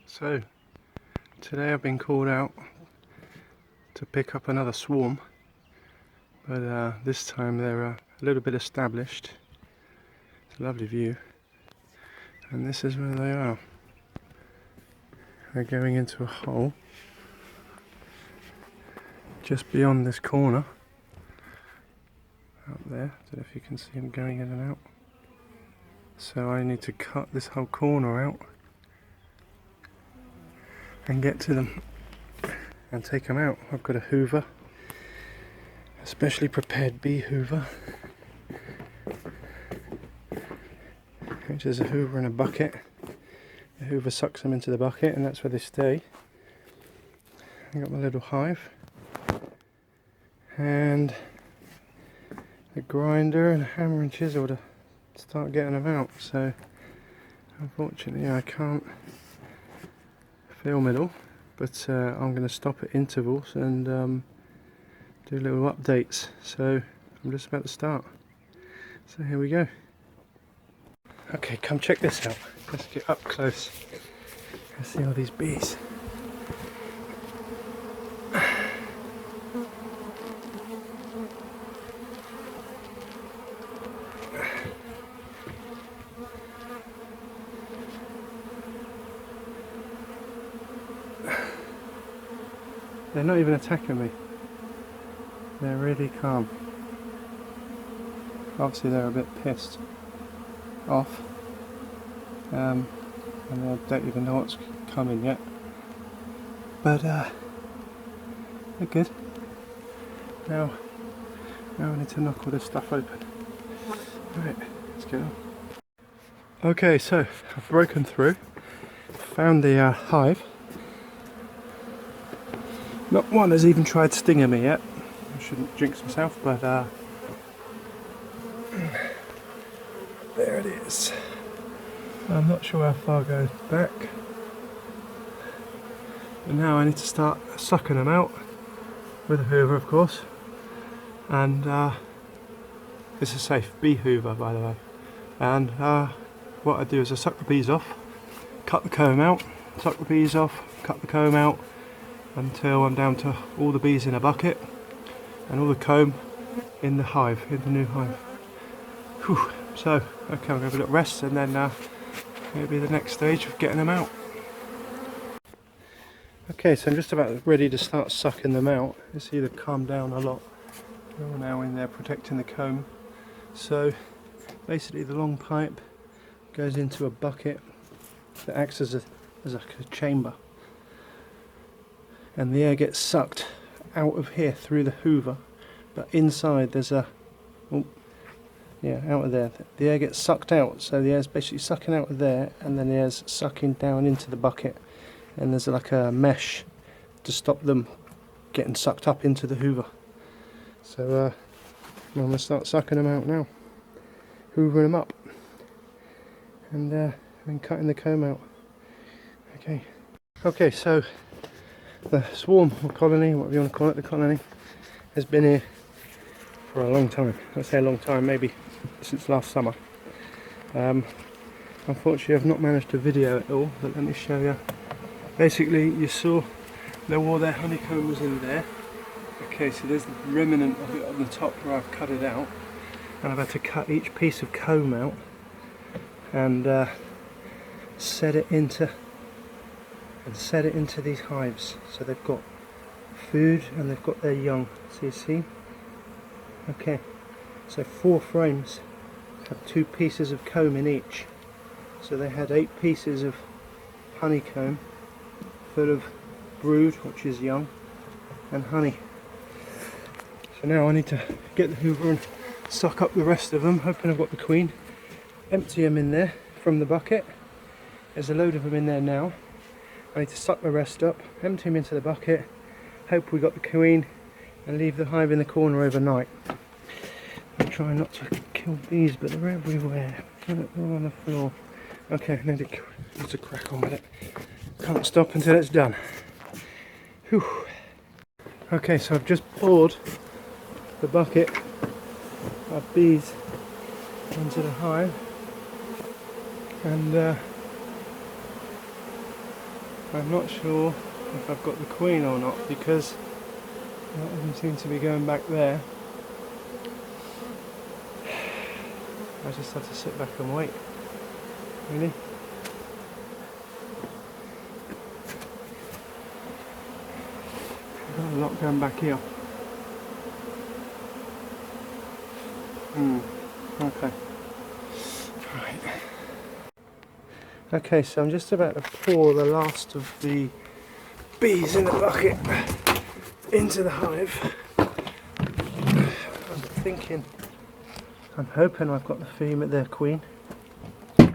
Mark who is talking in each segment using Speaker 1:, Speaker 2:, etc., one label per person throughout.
Speaker 1: So today I've been called out to pick up another swarm, but this time they're a little bit established. It's a lovely view, and this is where they are. They're going into a hole just beyond this corner up there. I don't know if you can see them going in and out. So I need to cut this whole corner out and get to them and take them out. I've got a hoover, a specially prepared bee hoover, which is a hoover in a bucket. The hoover sucks them into the bucket and that's where they stay. I've got my little hive and a grinder and a hammer and chisel to start getting them out. So unfortunately I can't film it all, but I'm going to stop at intervals and do little updates. So I'm just about to start. So here we go. Okay, come check this out. Let's get up close. Let's see all these bees. They're not even attacking me. They're really calm. Obviously they're a bit pissed off. And they don't even know what's coming yet. But they're good. Now I need to knock all this stuff open. Right, let's get on. Okay, so I've broken through. Found the hive. Not one has even tried stinging me yet. I shouldn't jinx myself, but there it is. I'm not sure how far it goes back. But now I need to start sucking them out with a hoover, of course. And it's a safe bee hoover, by the way. And what I do is I suck the bees off, cut the comb out, suck the bees off, cut the comb out, until I'm down to all the bees in a bucket and all the comb in the hive, in the new hive. Whew. So, okay, I'm going to have a little rest and then it'll be the next stage of getting them out. Okay, so I'm just about ready to start sucking them out. You see they've calmed down a lot. They're all now in there protecting the comb. So basically the long pipe goes into a bucket that acts as a chamber. And the air gets sucked out of here through the hoover, but inside there's a, out of there. The air gets sucked out, so the air's basically sucking out of there, and then the air's sucking down into the bucket, and there's like a mesh to stop them getting sucked up into the hoover. So I'm going to start sucking them out now, hoovering them up, and then cutting the comb out. Okay, so the swarm or colony, whatever you want to call it, the colony has been here for a long time. I say a long time, maybe since last summer. Unfortunately I've not managed to video it all, but let me show you. Basically you saw all their honeycomb was in there. Okay, so there's the remnant of it on the top where I've cut it out, and I've had to cut each piece of comb out and set it into these hives. So they've got food and they've got their young. So you see? Okay, so 4 frames have 2 pieces of comb in each. So they had 8 pieces of honeycomb full of brood, which is young, and honey. So now I need to get the hoover and suck up the rest of them, hoping I've got the queen. Empty them in there from the bucket. There's a load of them in there now. I need to suck the rest up, empty them into the bucket, hope we got the queen, and leave the hive in the corner overnight. I'm trying not to kill bees, but they're everywhere. They're all on the floor. Okay, I need to crack on with it. Can't stop until it's done. Whew. Okay, so I've just poured the bucket of bees into the hive, and I'm not sure if I've got the queen or not, because a lot of them seem to be going back there. I just have to sit back and wait, really. I've got a lot going back here. Okay. Right. Okay, so I'm just about to pour the last of the bees in the bucket into the hive. I'm hoping I've got the queen. It's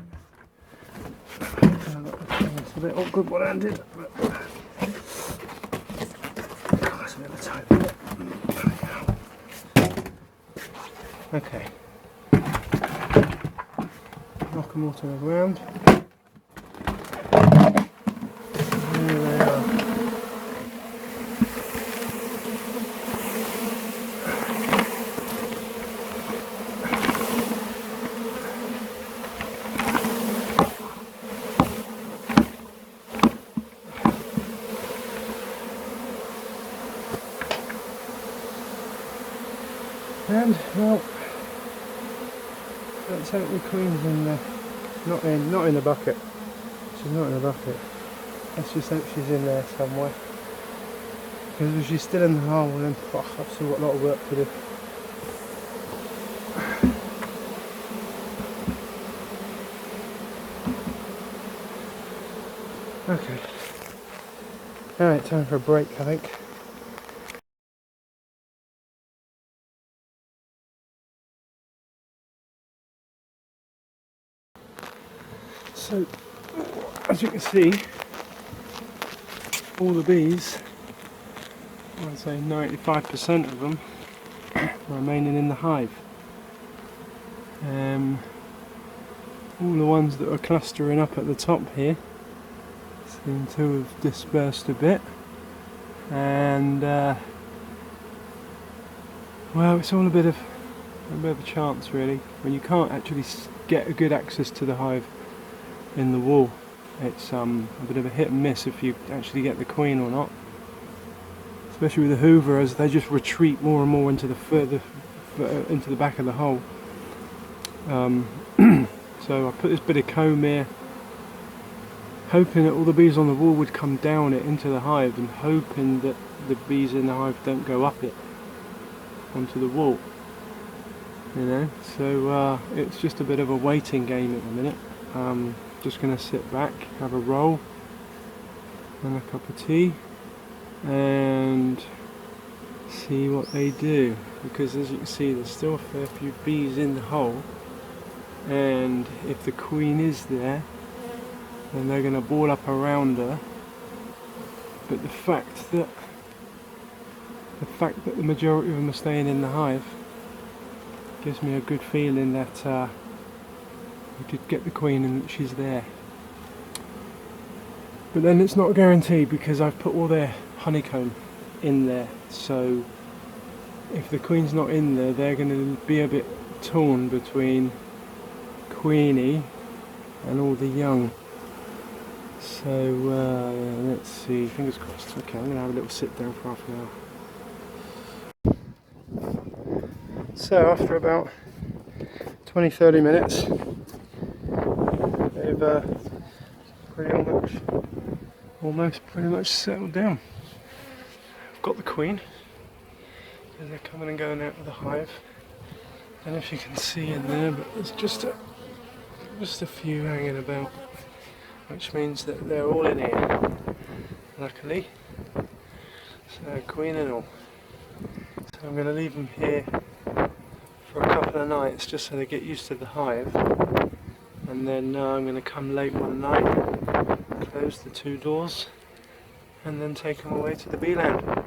Speaker 1: a bit awkward one-handed, but that's a bit of a tight bit. Okay. Knock them all to the ground. There they are. And well, let's hope the queen's in the not in the bucket. She's not in the bucket. Let's just hope she's in there somewhere. Because if she's still in the hole, then I've still got a lot of work to do. Okay. Alright, time for a break, I think. So, as you can see, all the bees, I'd say 95% of them, are remaining in the hive. All the ones that are clustering up at the top here seem to have dispersed a bit, and well, it's all a bit of a chance, really, when you can't actually get a good access to the hive in the wall. It's a bit of a hit and miss if you actually get the queen or not, especially with the Hoover, as they just retreat more and more into the back of the hole. So I put this bit of comb here, hoping that all the bees on the wall would come down it into the hive, and hoping that the bees in the hive don't go up it onto the wall, you know. So it's just a bit of a waiting game at the minute. Just going to sit back, have a roll and a cup of tea, and see what they do, because as you can see there's still a fair few bees in the hole, and if the queen is there then they're going to ball up around her. But the fact that the majority of them are staying in the hive gives me a good feeling that we could get the queen and that she's there. But then it's not guaranteed, because I've put all their honeycomb in there, so if the queen's not in there, they're going to be a bit torn between Queenie and all the young. So let's see, fingers crossed. Okay, I'm going to have a little sit down for half an hour. So after about 20-30 minutes, they've pretty much settled down. I've got the queen, and they're coming and going out of the hive. I don't know if you can see in there, but there's just a few hanging about, which means that they're all in here, luckily. So queen and all. So I'm going to leave them here for a couple of nights just so they get used to the hive, and then I'm going to come late one night, close the two doors, and then take them away to the bee land.